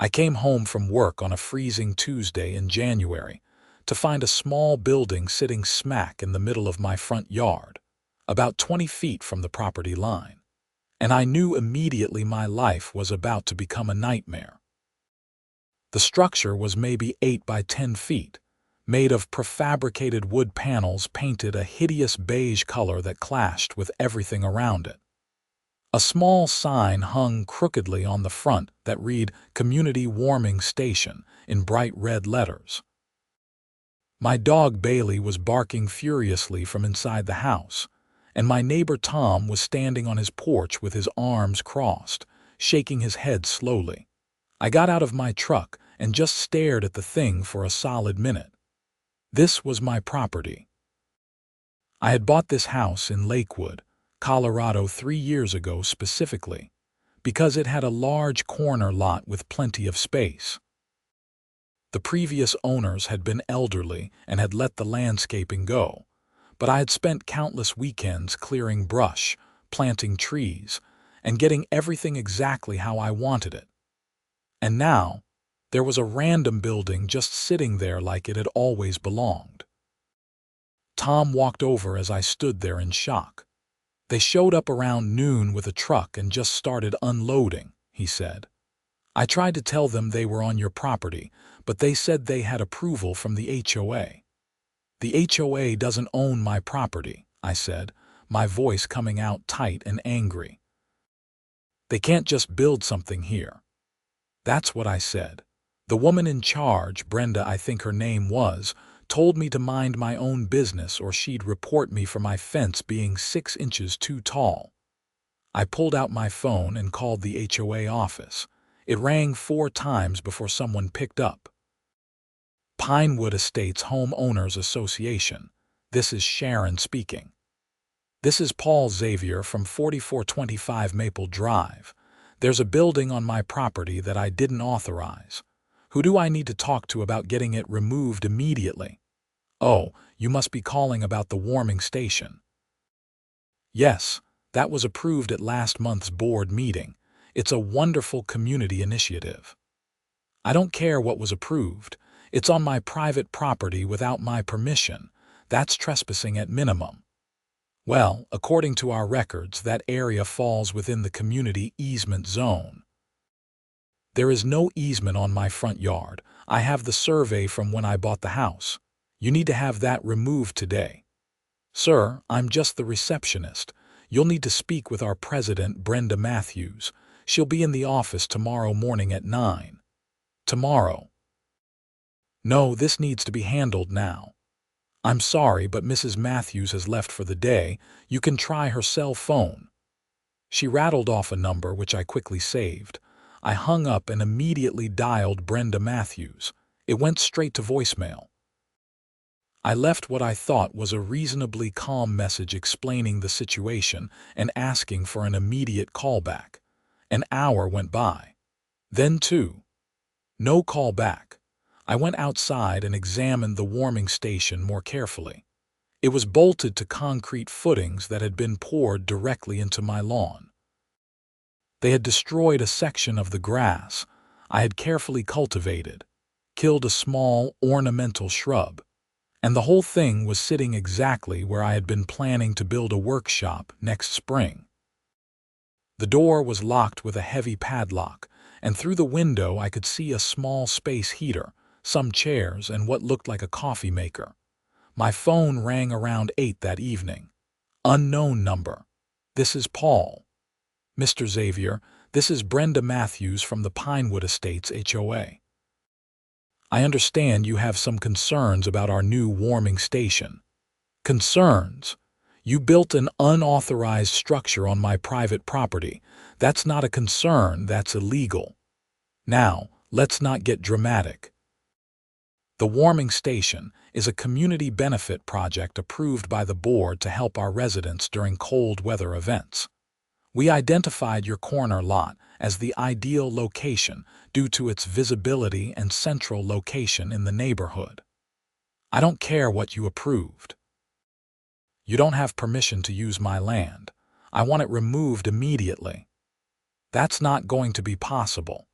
I came home from work on a freezing Tuesday in January to find a small building sitting smack in the middle of my front yard, about 20 feet from the property line. And I knew immediately my life was about to become a nightmare. The structure was maybe 8 by 10 feet, made of prefabricated wood panels painted a hideous beige color that clashed with everything around it. A small sign hung crookedly on the front that read "Community Warming Station" in bright red letters. My dog Bailey was barking furiously from inside the house, and my neighbor Tom was standing on his porch with his arms crossed, shaking his head slowly. I got out of my truck and just stared at the thing for a solid minute. This was my property. I had bought this house in Lakewood, Colorado 3 years ago specifically, because it had a large corner lot with plenty of space. The previous owners had been elderly and had let the landscaping go, but I had spent countless weekends clearing brush, planting trees, and getting everything exactly how I wanted it. And now, there was a random building just sitting there like it had always belonged. Tom walked over as I stood there in shock. "They showed up around noon with a truck and just started unloading," he said. "I tried to tell them they were on your property, but they said they had approval from the HOA. "The HOA doesn't own my property," I said, my voice coming out tight and angry. "They can't just build something here." That's what I said. The woman in charge, Brenda I think her name was, told me to mind my own business or she'd report me for my fence being 6 inches too tall. I pulled out my phone and called the HOA office. It rang 4 times before someone picked up. "Pinewood Estates Homeowners Association. This is Sharon speaking." "This is Paul Xavier from 4425 Maple Drive. There's a building on my property that I didn't authorize. Who do I need to talk to about getting it removed immediately?" "Oh, you must be calling about the warming station." "Yes, that was approved at last month's board meeting. It's a wonderful community initiative." "I don't care what was approved. It's on my private property without my permission. That's trespassing at minimum." "Well, according to our records, that area falls within the community easement zone." "There is no easement on my front yard. I have the survey from when I bought the house. You need to have that removed today." "Sir, I'm just the receptionist. You'll need to speak with our president, Brenda Matthews. She'll be in the office tomorrow morning at 9. "Tomorrow?" "No, this needs to be handled now." "I'm sorry, but Mrs. Matthews has left for the day. You can try her cell phone." She rattled off a number which I quickly saved. I hung up and immediately dialed Brenda Matthews. It went straight to voicemail. I left what I thought was a reasonably calm message explaining the situation and asking for an immediate callback. An hour went by. Then 2. No call back. I went outside and examined the warming station more carefully. It was bolted to concrete footings that had been poured directly into my lawn. They had destroyed a section of the grass I had carefully cultivated, killed a small ornamental shrub, and the whole thing was sitting exactly where I had been planning to build a workshop next spring. The door was locked with a heavy padlock, and through the window I could see a small space heater, some chairs, and what looked like a coffee maker. My phone rang around 8 that evening. Unknown number. "This is Paul." "Mr. Xavier, this is Brenda Matthews from the Pinewood Estates HOA. I understand you have some concerns about our new warming station." "Concerns? You built an unauthorized structure on my private property. That's not a concern, that's illegal." "Now, let's not get dramatic. The warming station is a community benefit project approved by the board to help our residents during cold weather events. We identified your corner lot as the ideal location due to its visibility and central location in the neighborhood. I don't care what you approved. You don't have permission to use my land. I want it removed immediately." "That's not going to be possible.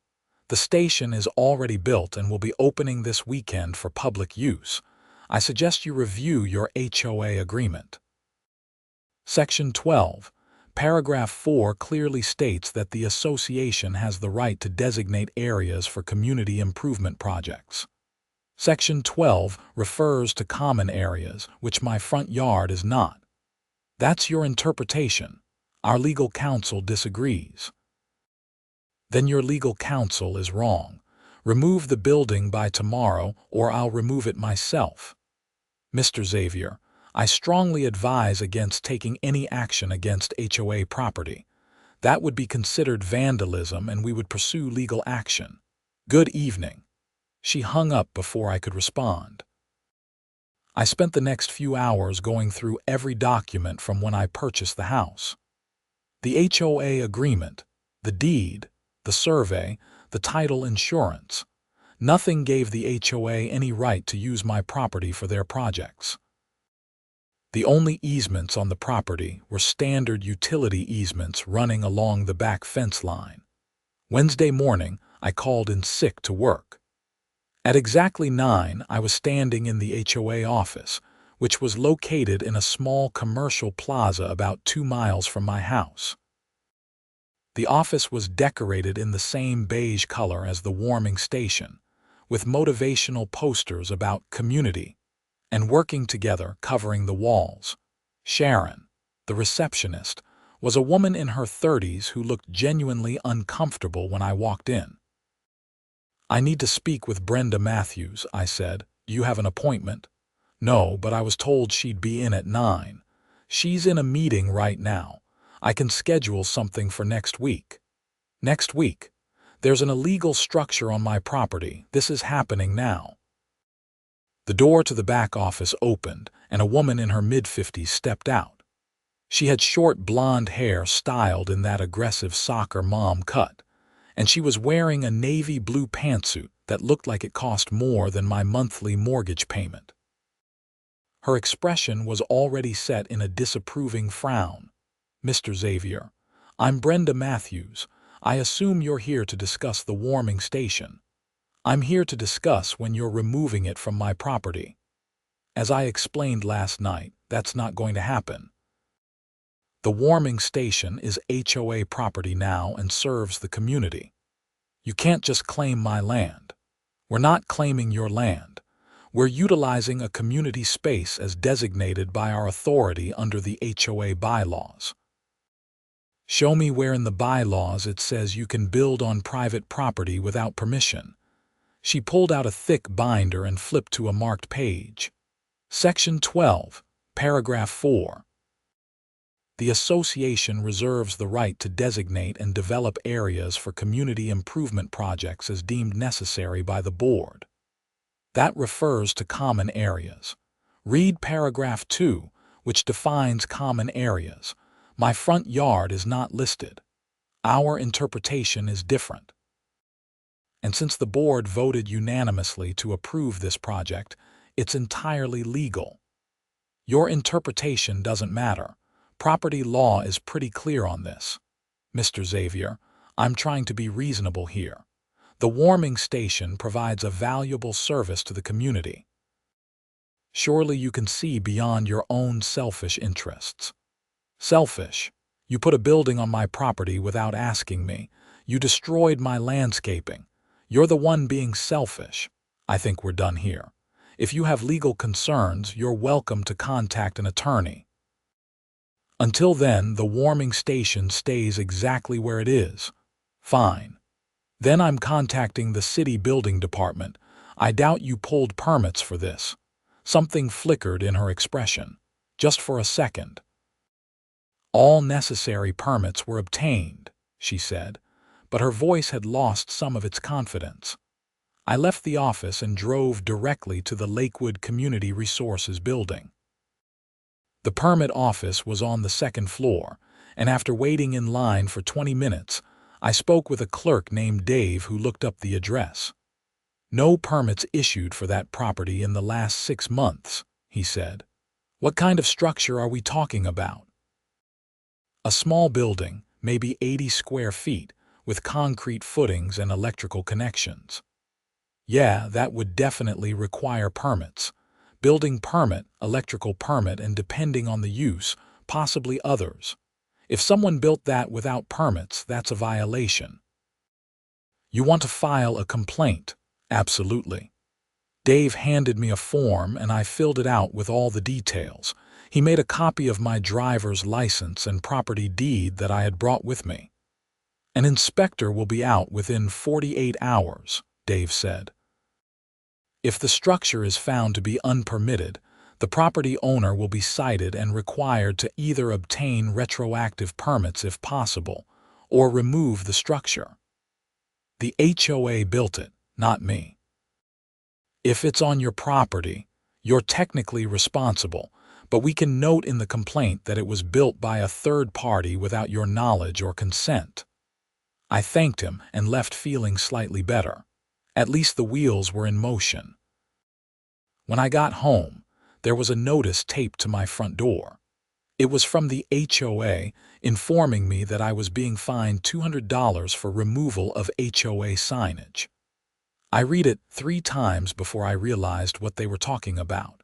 The station is already built and will be opening this weekend for public use. I suggest you review your HOA agreement. Section 12. Paragraph 4 clearly states that the association has the right to designate areas for community improvement projects. Section 12 refers to common areas, which my front yard is not. That's your interpretation. Our legal counsel disagrees. Then your legal counsel is wrong. Remove the building by tomorrow, or I'll remove it myself. Mr. Xavier, I strongly advise against taking any action against HOA property. That would be considered vandalism and we would pursue legal action. Good evening. She hung up before I could respond. I spent the next few hours going through every document from when I purchased the house. The HOA agreement, the deed, the survey, the title insurance. Nothing gave the HOA any right to use my property for their projects. The only easements on the property were standard utility easements running along the back fence line. Wednesday morning, I called in sick to work. At exactly 9, I was standing in the HOA office, which was located in a small commercial plaza about 2 miles from my house. The office was decorated in the same beige color as the warming station, with motivational posters about community and working together covering the walls. Sharon, the receptionist, was a woman in her 30s who looked genuinely uncomfortable when I walked in. I need to speak with Brenda Matthews, I said. Do you have an appointment? No, but I was told she'd be in at 9. She's in a meeting right now. I can schedule something for next week. Next week? There's an illegal structure on my property. This is happening now. The door to the back office opened, and a woman in her mid-50s stepped out. She had short blonde hair styled in that aggressive soccer mom cut, and she was wearing a navy blue pantsuit that looked like it cost more than my monthly mortgage payment. Her expression was already set in a disapproving frown. Mr. Xavier, I'm Brenda Matthews. I assume you're here to discuss the warming station. I'm here to discuss when you're removing it from my property. As I explained last night, that's not going to happen. The warming station is HOA property now and serves the community. You can't just claim my land. We're not claiming your land. We're utilizing a community space as designated by our authority under the HOA bylaws. Show me where in the bylaws it says you can build on private property without permission. She pulled out a thick binder and flipped to a marked page. Section 12, Paragraph 4. The association reserves the right to designate and develop areas for community improvement projects as deemed necessary by the board. That refers to common areas. Read Paragraph 2, which defines common areas. My front yard is not listed. Our interpretation is different. And since the board voted unanimously to approve this project, it's entirely legal. Your interpretation doesn't matter. Property law is pretty clear on this. Mr. Xavier, I'm trying to be reasonable here. The warming station provides a valuable service to the community. Surely you can see beyond your own selfish interests. Selfish. You put a building on my property without asking me. You destroyed my landscaping. You're the one being selfish. I think we're done here. If you have legal concerns, you're welcome to contact an attorney. Until then, the warming station stays exactly where it is. Fine. Then I'm contacting the city building department. I doubt you pulled permits for this. Something flickered in her expression. Just for a second. All necessary permits were obtained, she said, but her voice had lost some of its confidence. I left the office and drove directly to the Lakewood Community Resources building. The permit office was on the second floor, and after waiting in line for 20 minutes, I spoke with a clerk named Dave who looked up the address. No permits issued for that property in the last 6 months, he said. What kind of structure are we talking about? A small building, maybe 80 square feet, with concrete footings and electrical connections. Yeah, that would definitely require permits. Building permit, electrical permit, and depending on the use, possibly others. If someone built that without permits, that's a violation. You want to file a complaint? Absolutely. Dave handed me a form and I filled it out with all the details. He made a copy of my driver's license and property deed that I had brought with me. An inspector will be out within 48 hours, Dave said. If the structure is found to be unpermitted, the property owner will be cited and required to either obtain retroactive permits if possible, or remove the structure. The HOA built it, not me. If it's on your property, you're technically responsible, but we can note in the complaint that it was built by a third party without your knowledge or consent. I thanked him and left feeling slightly better. At least the wheels were in motion. When I got home, there was a notice taped to my front door. It was from the HOA informing me that I was being fined $200 for removal of HOA signage. I read it 3 times before I realized what they were talking about.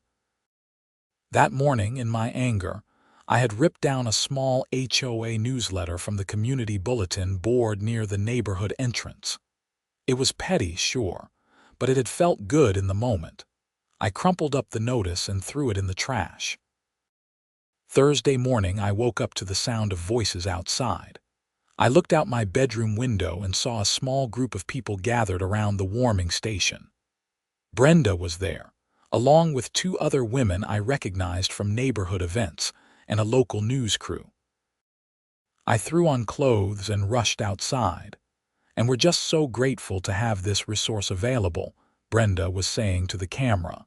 That morning, in my anger, I had ripped down a small HOA newsletter from the community bulletin board near the neighborhood entrance. It was petty, sure, but it had felt good in the moment. I crumpled up the notice and threw it in the trash. Thursday morning, I woke up to the sound of voices outside. I looked out my bedroom window and saw a small group of people gathered around the warming station. Brenda was there, along with 2 other women I recognized from neighborhood events and a local news crew. I threw on clothes and rushed outside, and we're just so grateful to have this resource available, Brenda was saying to the camera.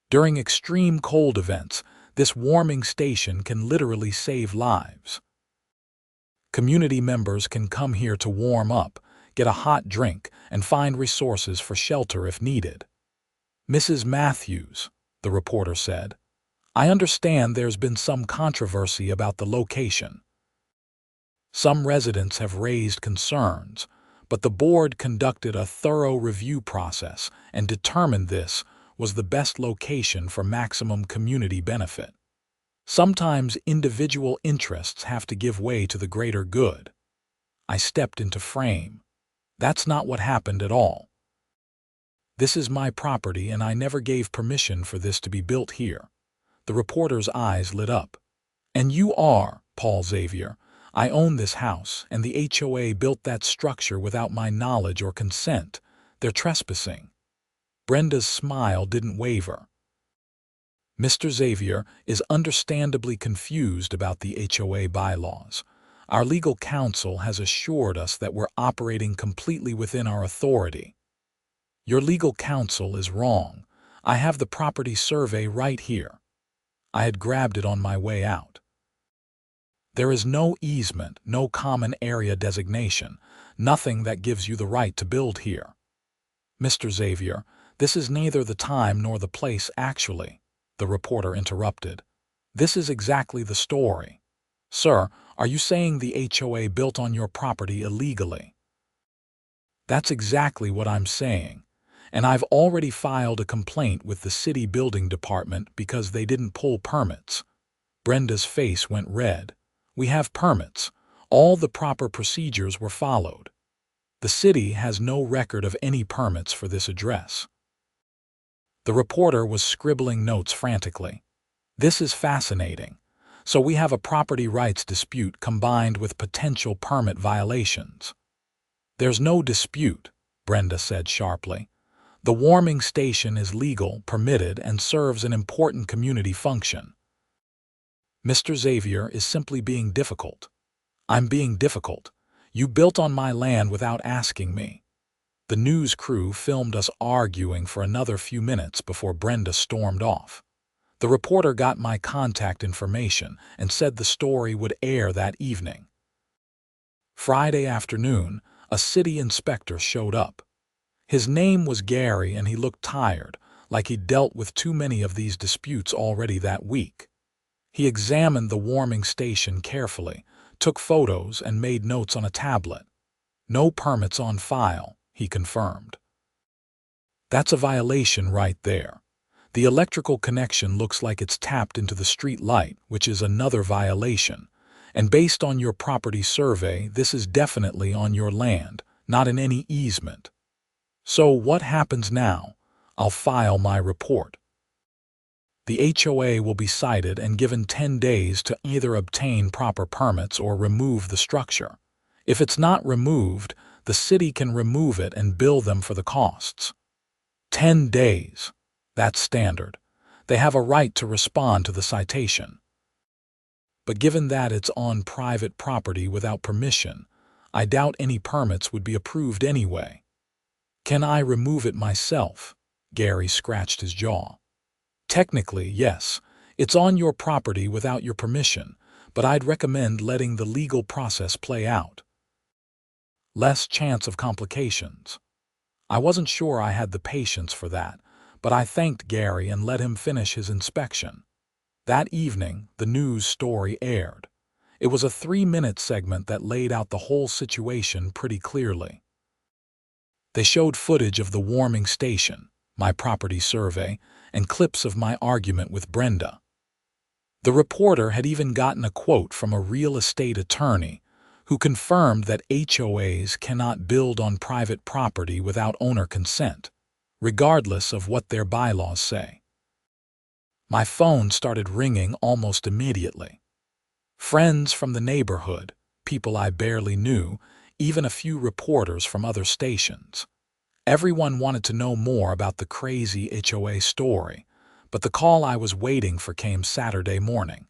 During extreme cold events, this warming station can literally save lives. Community members can come here to warm up, get a hot drink, and find resources for shelter if needed. Mrs. Matthews, the reporter said, I understand there's been some controversy about the location. Some residents have raised concerns, but the board conducted a thorough review process and determined this was the best location for maximum community benefit. Sometimes individual interests have to give way to the greater good. I stepped into frame. That's not what happened at all. This is my property and I never gave permission for this to be built here. The reporter's eyes lit up. And you are, Paul Xavier. I own this house and the HOA built that structure without my knowledge or consent. They're trespassing. Brenda's smile didn't waver. Mr. Xavier is understandably confused about the HOA bylaws. Our legal counsel has assured us that we're operating completely within our authority. Your legal counsel is wrong. I have the property survey right here. I had grabbed it on my way out. There is no easement, no common area designation, nothing that gives you the right to build here. Mr. Xavier, this is neither the time nor the place actually. The reporter interrupted. This is exactly the story. Sir, are you saying the HOA built on your property illegally? That's exactly what I'm saying, and I've already filed a complaint with the city building department because they didn't pull permits. Brenda's face went red. We have permits. All the proper procedures were followed. The city has no record of any permits for this address. The reporter was scribbling notes frantically. This is fascinating. So we have a property rights dispute combined with potential permit violations. There's no dispute, Brenda said sharply. The warming station is legal, permitted, and serves an important community function. Mr. Xavier is simply being difficult. I'm being difficult. You built on my land without asking me. The news crew filmed us arguing for another few minutes before Brenda stormed off. The reporter got my contact information and said the story would air that evening. Friday afternoon, a city inspector showed up. His name was Gary and he looked tired, like he'd dealt with too many of these disputes already that week. He examined the warming station carefully, took photos and made notes on a tablet. No permits on file, he confirmed. That's a violation right there. The electrical connection looks like it's tapped into the street light, which is another violation. And based on your property survey, this is definitely on your land, not in any easement. So what happens now? I'll file my report. The HOA will be cited and given 10 days to either obtain proper permits or remove the structure. If it's not removed, the city can remove it and bill them for the costs. 10 days. That's standard. They have a right to respond to the citation. But given that it's on private property without permission, I doubt any permits would be approved anyway. Can I remove it myself? Gary scratched his jaw. Technically, yes. It's on your property without your permission, but I'd recommend letting the legal process play out. Less chance of complications. I wasn't sure I had the patience for that, but I thanked Gary and let him finish his inspection. That evening, the news story aired. It was a 3-minute segment that laid out the whole situation pretty clearly. They showed footage of the warming station, my property survey, and clips of my argument with Brenda. The reporter had even gotten a quote from a real estate attorney who confirmed that HOAs cannot build on private property without owner consent, regardless of what their bylaws say. My phone started ringing almost immediately. Friends from the neighborhood, people I barely knew, even a few reporters from other stations. Everyone wanted to know more about the crazy HOA story, but the call I was waiting for came Saturday morning.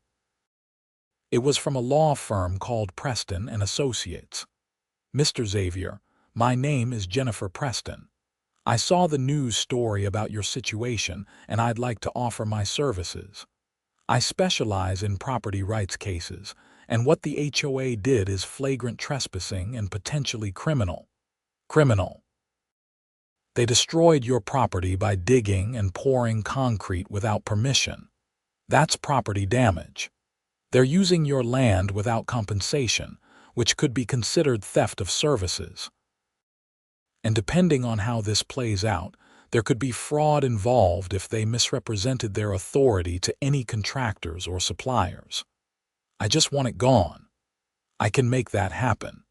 It was from a law firm called Preston and Associates. Mr. Xavier, my name is Jennifer Preston. I saw the news story about your situation and I'd like to offer my services. I specialize in property rights cases, and what the HOA did is flagrant trespassing and potentially criminal. Criminal. They destroyed your property by digging and pouring concrete without permission. That's property damage. They're using your land without compensation, which could be considered theft of services. And depending on how this plays out, there could be fraud involved if they misrepresented their authority to any contractors or suppliers. I just want it gone. I can make that happen.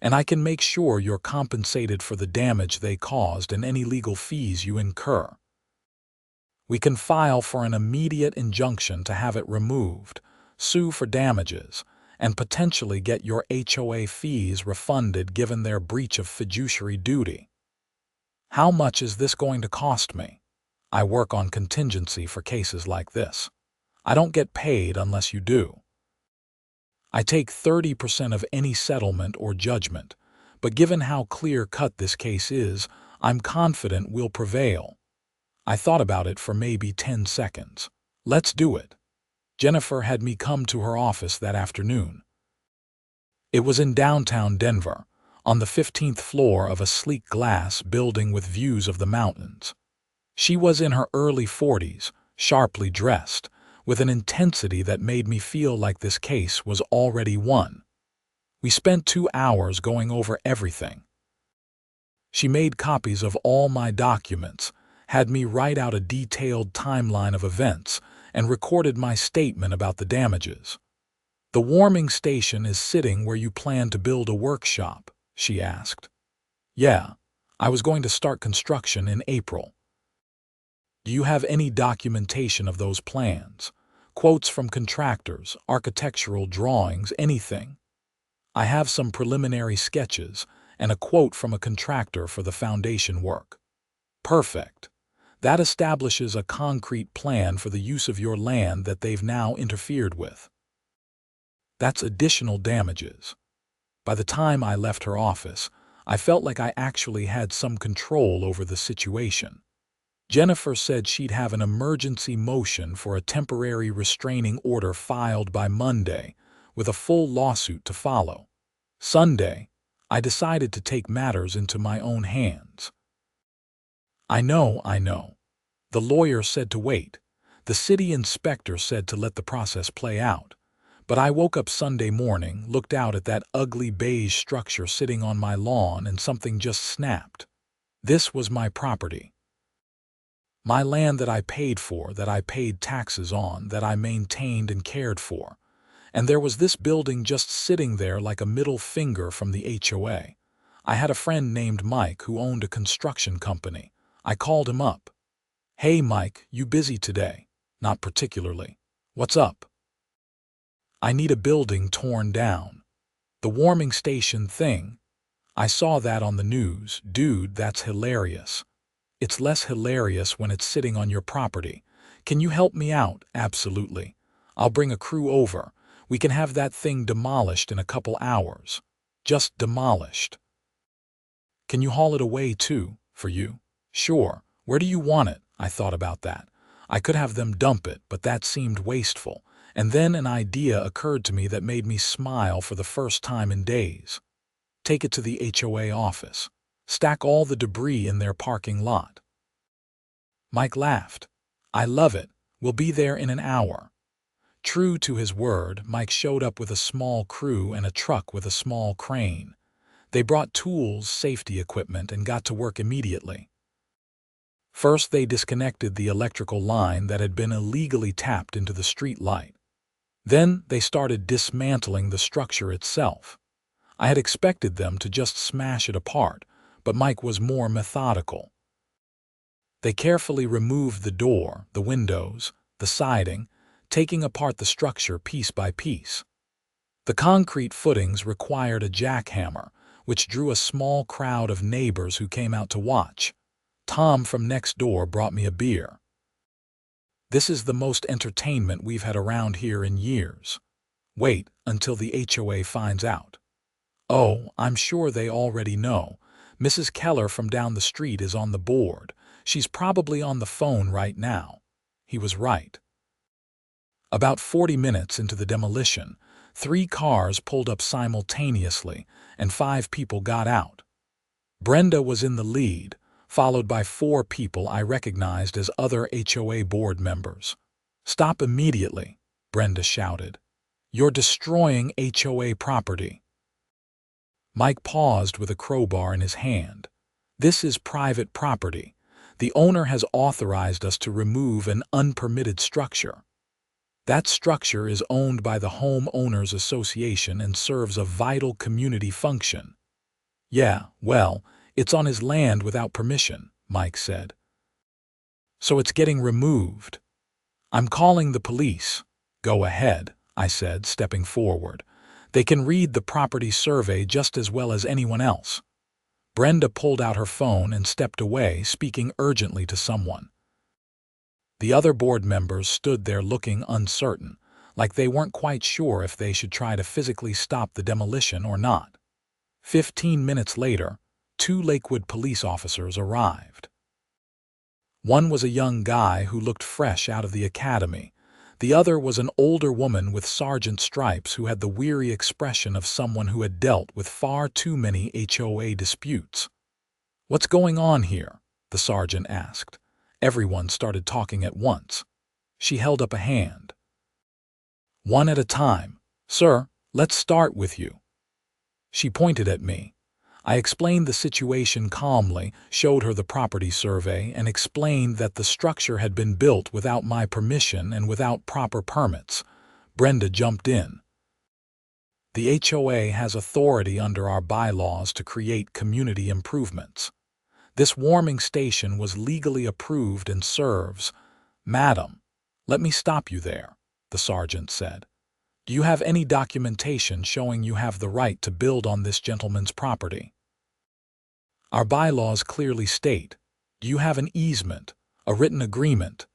And I can make sure you're compensated for the damage they caused and any legal fees you incur. We can file for an immediate injunction to have it removed, sue for damages, and potentially get your HOA fees refunded given their breach of fiduciary duty. How much is this going to cost me? I work on contingency for cases like this. I don't get paid unless you do. I take 30% of any settlement or judgment, but given how clear-cut this case is, I'm confident we'll prevail. I thought about it for maybe 10 seconds. Let's do it. Jennifer had me come to her office that afternoon. It was in downtown Denver, on the 15th floor of a sleek glass building with views of the mountains. She was in her early 40s, sharply dressed, with an intensity that made me feel like this case was already won. We spent 2 hours going over everything. She made copies of all my documents, had me write out a detailed timeline of events, and recorded my statement about the damages. "The warming station is sitting where you plan to build a workshop?" she asked. "Yeah, I was going to start construction in April." "Do you have any documentation of those plans? Quotes from contractors, architectural drawings, anything?" "I have some preliminary sketches and a quote from a contractor for the foundation work." "Perfect. That establishes a concrete plan for the use of your land that they've now interfered with." That's additional damages. By the time I left her office, I felt like I actually had some control over the situation. Jennifer said she'd have an emergency motion for a temporary restraining order filed by Monday, with a full lawsuit to follow. Sunday, I decided to take matters into my own hands. I know. The lawyer said to wait. The city inspector said to let the process play out. But I woke up Sunday morning, looked out at that ugly beige structure sitting on my lawn, and something just snapped. This was my property. My land that I paid for, that I paid taxes on, that I maintained and cared for. And there was this building just sitting there like a middle finger from the HOA. I had a friend named Mike who owned a construction company. I called him up. "Hey Mike, you busy today?" "Not particularly." "What's up?" "I need a building torn down." "The warming station thing? I saw that on the news." "Dude, that's hilarious." "It's less hilarious when it's sitting on your property. Can you help me out?" "Absolutely. I'll bring a crew over. We can have that thing demolished in a couple hours." "Just demolished." "Can you haul it away too, for you?" "Sure. Where do you want it?" I thought about that. I could have them dump it, but that seemed wasteful. And then an idea occurred to me that made me smile for the first time in days. Take it to the HOA office. Stack all the debris in their parking lot. Mike laughed. "I love it. We'll be there in an hour." True to his word, Mike showed up with a small crew and a truck with a small crane. They brought tools, safety equipment, and got to work immediately. First, they disconnected the electrical line that had been illegally tapped into the street light. Then, they started dismantling the structure itself. I had expected them to just smash it apart, but Mike was more methodical. They carefully removed the door, the windows, the siding, taking apart the structure piece by piece. The concrete footings required a jackhammer, which drew a small crowd of neighbors who came out to watch. Tom from next door brought me a beer. "This is the most entertainment we've had around here in years." "Wait until the HOA finds out." "Oh, I'm sure they already know. Mrs. Keller from down the street is on the board. She's probably on the phone right now." He was right. About 40 minutes into the demolition, 3 cars pulled up simultaneously, and 5 people got out. Brenda was in the lead, followed by 4 people I recognized as other HOA board members. "Stop immediately," Brenda shouted. "You're destroying HOA property." Mike paused with a crowbar in his hand. "This is private property. The owner has authorized us to remove an unpermitted structure. That structure is owned by the Homeowners Association and serves a vital community function." "Yeah, well, it's on his land without permission," Mike said. "So it's getting removed." "I'm calling the police." "Go ahead," I said, stepping forward. "They can read the property survey just as well as anyone else." Brenda pulled out her phone and stepped away, speaking urgently to someone. The other board members stood there looking uncertain, like they weren't quite sure if they should try to physically stop the demolition or not. 15 minutes later, 2 Lakewood police officers arrived. One was a young guy who looked fresh out of the academy. The other was an older woman with sergeant stripes who had the weary expression of someone who had dealt with far too many HOA disputes. "What's going on here?" the sergeant asked. Everyone started talking at once. She held up a hand. "One at a time. Sir, let's start with you." She pointed at me. I explained the situation calmly, showed her the property survey, and explained that the structure had been built without my permission and without proper permits. Brenda jumped in. "The HOA has authority under our bylaws to create community improvements. This warming station was legally approved and serves—" "Madam, let me stop you there," the sergeant said. "Do you have any documentation showing you have the right to build on this gentleman's property?" "Our bylaws clearly state, do you have an easement, a written agreement,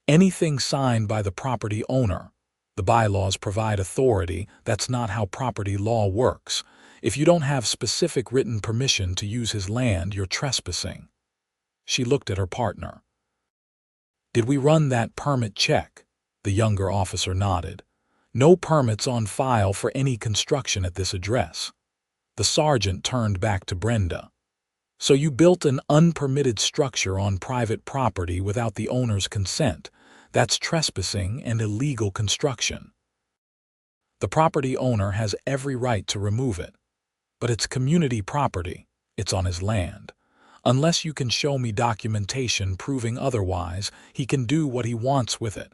anything signed by the property owner? The bylaws provide authority. That's not how property law works. If you don't have specific written permission to use his land, you're trespassing." She looked at her partner. "Did we run that permit check?" The younger officer nodded. "No permits on file for any construction at this address." The sergeant turned back to Brenda. "So you built an unpermitted structure on private property without the owner's consent. That's trespassing and illegal construction." The property owner has every right to remove it. But it's community property. It's on his land. Unless you can show me documentation proving otherwise, he can do what he wants with it.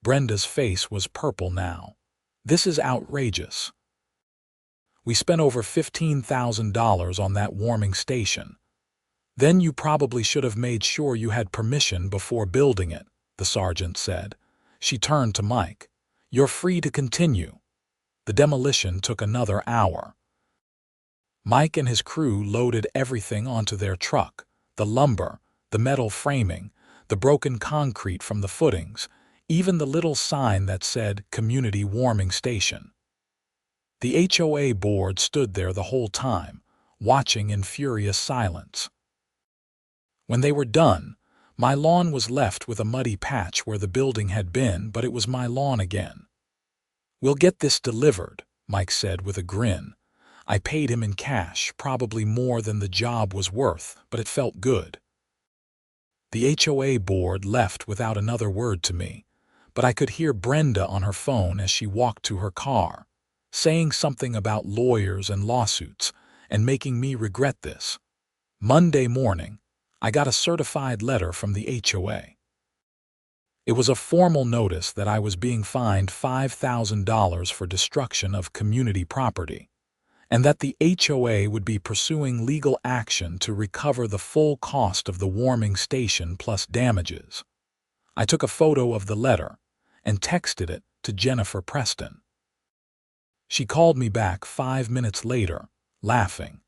Brenda's face was purple now. This is outrageous. We spent over $15,000 on that warming station. Then you probably should have made sure you had permission before building it, the sergeant said. She turned to Mike. You're free to continue. The demolition took another hour. Mike and his crew loaded everything onto their truck, the lumber, the metal framing, the broken concrete from the footings, even the little sign that said Community Warming Station. The HOA board stood there the whole time, watching in furious silence. When they were done, my lawn was left with a muddy patch where the building had been, but it was my lawn again. We'll get this delivered, Mike said with a grin. I paid him in cash, probably more than the job was worth, but it felt good. The HOA board left without another word to me, but I could hear Brenda on her phone as she walked to her car, saying something about lawyers and lawsuits, and making me regret this. Monday morning, I got a certified letter from the HOA. It was a formal notice that I was being fined $5,000 for destruction of community property, and that the HOA would be pursuing legal action to recover the full cost of the warming station plus damages. I took a photo of the letter and texted it to Jennifer Preston. She called me back 5 minutes later, laughing.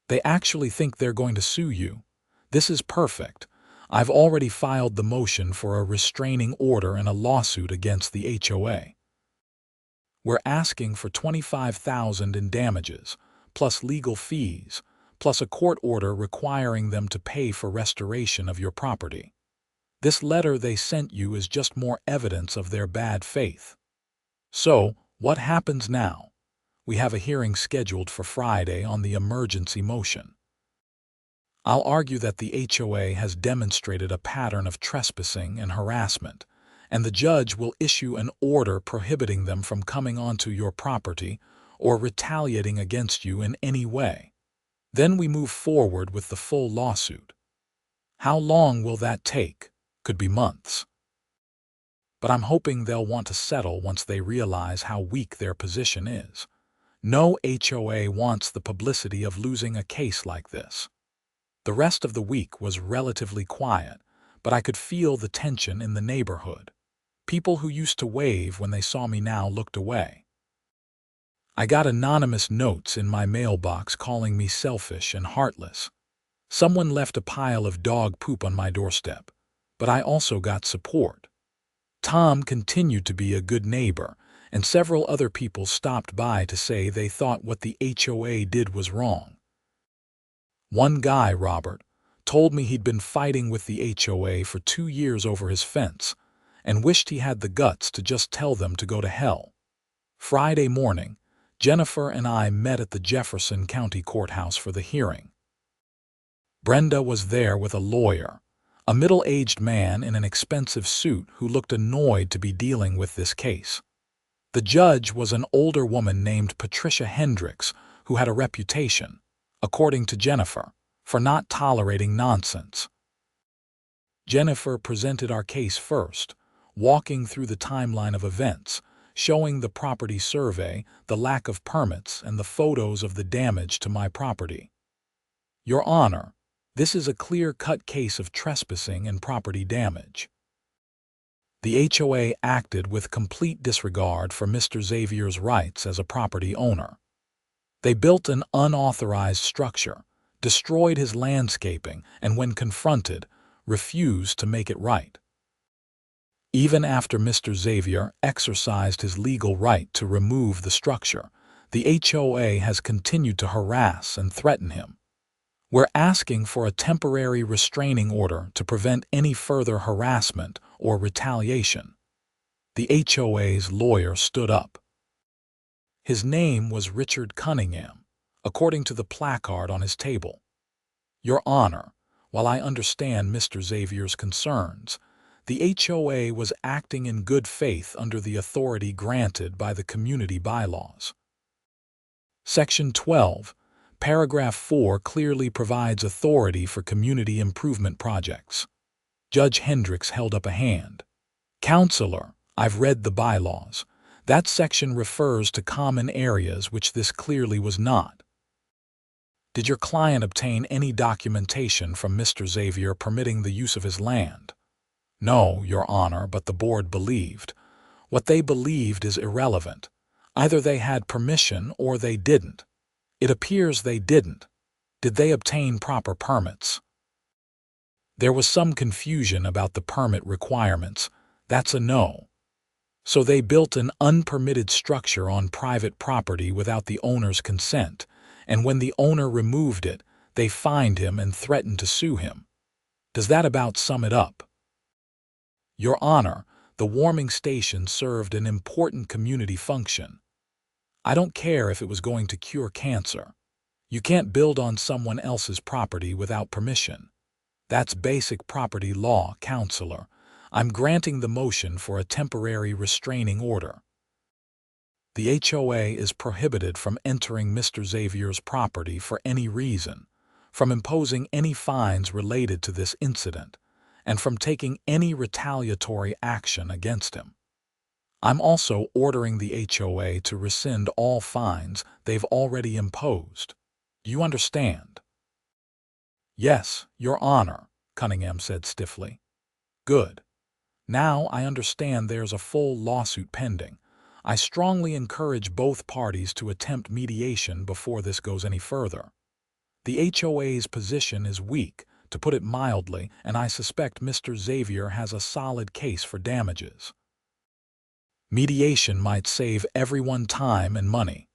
They actually think they're going to sue you. This is perfect. I've already filed the motion for a restraining order and a lawsuit against the HOA. We're asking for $25,000 in damages, plus legal fees, plus a court order requiring them to pay for restoration of your property. This letter they sent you is just more evidence of their bad faith. So, what happens now? We have a hearing scheduled for Friday on the emergency motion. I'll argue that the HOA has demonstrated a pattern of trespassing and harassment, and the judge will issue an order prohibiting them from coming onto your property or retaliating against you in any way. Then we move forward with the full lawsuit. How long will that take? Could be months. But I'm hoping they'll want to settle once they realize how weak their position is. No HOA wants the publicity of losing a case like this. The rest of the week was relatively quiet, but I could feel the tension in the neighborhood. People who used to wave when they saw me now looked away. I got anonymous notes in my mailbox calling me selfish and heartless. Someone left a pile of dog poop on my doorstep, but I also got support. Tom continued to be a good neighbor, and several other people stopped by to say they thought what the HOA did was wrong. One guy, Robert, told me he'd been fighting with the HOA for 2 years over his fence and wished he had the guts to just tell them to go to hell. Friday morning, Jennifer and I met at the Jefferson County Courthouse for the hearing. Brenda was there with a lawyer, a middle-aged man in an expensive suit who looked annoyed to be dealing with this case. The judge was an older woman named Patricia Hendricks who had a reputation, according to Jennifer, for not tolerating nonsense. Jennifer presented our case first, walking through the timeline of events, showing the property survey, the lack of permits, and the photos of the damage to my property. Your Honor, this is a clear-cut case of trespassing and property damage. The HOA acted with complete disregard for Mr. Xavier's rights as a property owner. They built an unauthorized structure, destroyed his landscaping, and when confronted, refused to make it right. Even after Mr. Xavier exercised his legal right to remove the structure, the HOA has continued to harass and threaten him. We're asking for a temporary restraining order to prevent any further harassment or retaliation. The HOA's lawyer stood up. His name was Richard Cunningham, according to the placard on his table. Your Honor, while I understand Mr. Xavier's concerns, The HOA was acting in good faith under the authority granted by the community bylaws. Section 12, Paragraph 4 clearly provides authority for community improvement projects. Judge Hendricks held up a hand. Counselor, I've read the bylaws. That section refers to common areas, which this clearly was not. Did your client obtain any documentation from Mr. Xavier permitting the use of his land? No, Your Honor, but the board believed. What they believed is irrelevant. Either they had permission or they didn't. It appears they didn't. Did they obtain proper permits? There was some confusion about the permit requirements. That's a no. So they built an unpermitted structure on private property without the owner's consent, and when the owner removed it, they fined him and threatened to sue him. Does that about sum it up? Your Honor, the warming station served an important community function. I don't care if it was going to cure cancer. You can't build on someone else's property without permission. That's basic property law, Counselor. I'm granting the motion for a temporary restraining order. The HOA is prohibited from entering Mr. Xavier's property for any reason, from imposing any fines related to this incident, and from taking any retaliatory action against him. I'm also ordering the HOA to rescind all fines they've already imposed. Do you understand? Yes, Your Honor, Cunningham said stiffly. Good. Now I understand there's a full lawsuit pending. I strongly encourage both parties to attempt mediation before this goes any further. The HOA's position is weak, to put it mildly, and I suspect Mr. Xavier has a solid case for damages. Mediation might save everyone time and money.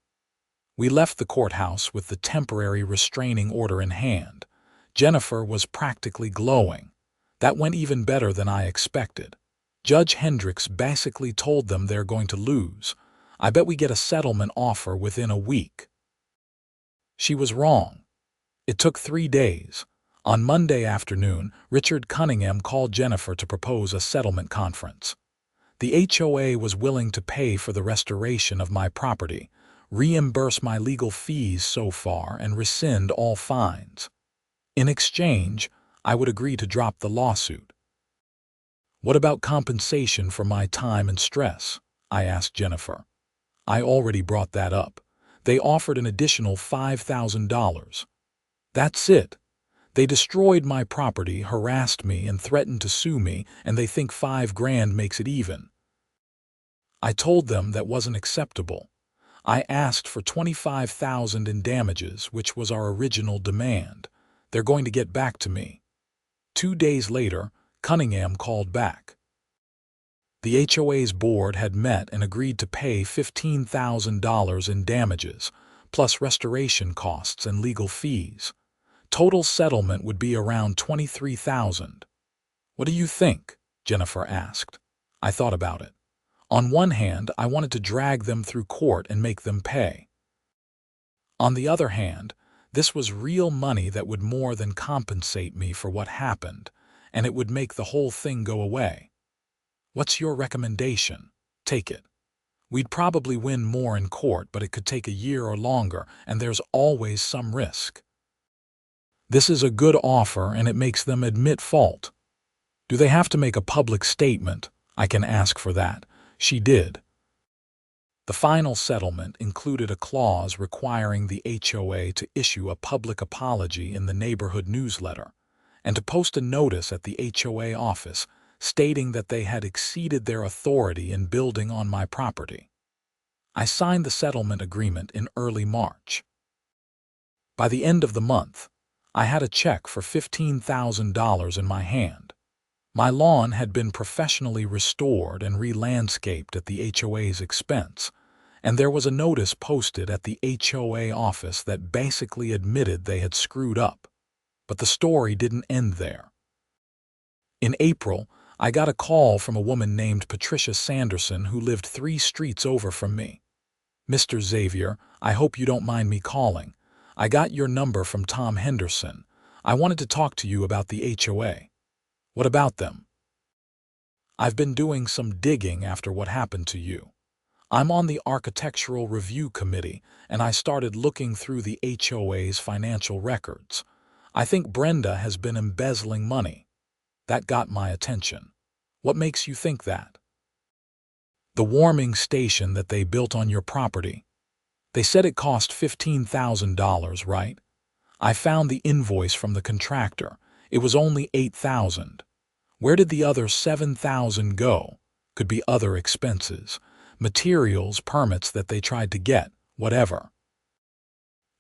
We left the courthouse with the temporary restraining order in hand. Jennifer was practically glowing. That went even better than I expected. Judge Hendricks basically told them they're going to lose. I bet we get a settlement offer within a week. She was wrong. It took 3 days. On Monday afternoon, Richard Cunningham called Jennifer to propose a settlement conference. The HOA was willing to pay for the restoration of my property, reimburse my legal fees so far, and rescind all fines. In exchange, I would agree to drop the lawsuit. What about compensation for my time and stress? I asked Jennifer. I already brought that up. They offered an additional $5,000. That's it. They destroyed my property, harassed me, and threatened to sue me, and they think $5,000 makes it even. I told them that wasn't acceptable. I asked for $25,000 in damages, which was our original demand. They're going to get back to me. 2 days later, Cunningham called back. The HOA's board had met and agreed to pay $15,000 in damages, plus restoration costs and legal fees. Total settlement would be around $23,000. What do you think? Jennifer asked. I thought about it. On one hand, I wanted to drag them through court and make them pay. On the other hand, this was real money that would more than compensate me for what happened, and it would make the whole thing go away. What's your recommendation? Take it. We'd probably win more in court, but it could take a year or longer, and there's always some risk. This is a good offer, and it makes them admit fault. Do they have to make a public statement? I can ask for that. She did. The final settlement included a clause requiring the HOA to issue a public apology in the neighborhood newsletter and to post a notice at the HOA office stating that they had exceeded their authority in building on my property. I signed the settlement agreement in early March. By the end of the month, I had a check for $15,000 in my hand. My lawn had been professionally restored and re-landscaped at the HOA's expense, and there was a notice posted at the HOA office that basically admitted they had screwed up. But the story didn't end there. In April, I got a call from a woman named Patricia Sanderson who lived 3 streets over from me. Mr. Xavier, I hope you don't mind me calling. I got your number from Tom Henderson. I wanted to talk to you about the HOA. What about them? I've been doing some digging after what happened to you. I'm on the Architectural Review Committee, and I started looking through the HOA's financial records. I think Brenda has been embezzling money. That got my attention. What makes you think that? The warming station that they built on your property. They said it cost $15,000, right? I found the invoice from the contractor. It was only $8,000. Where did the other $7,000 go? Could be other expenses, materials, permits that they tried to get, whatever.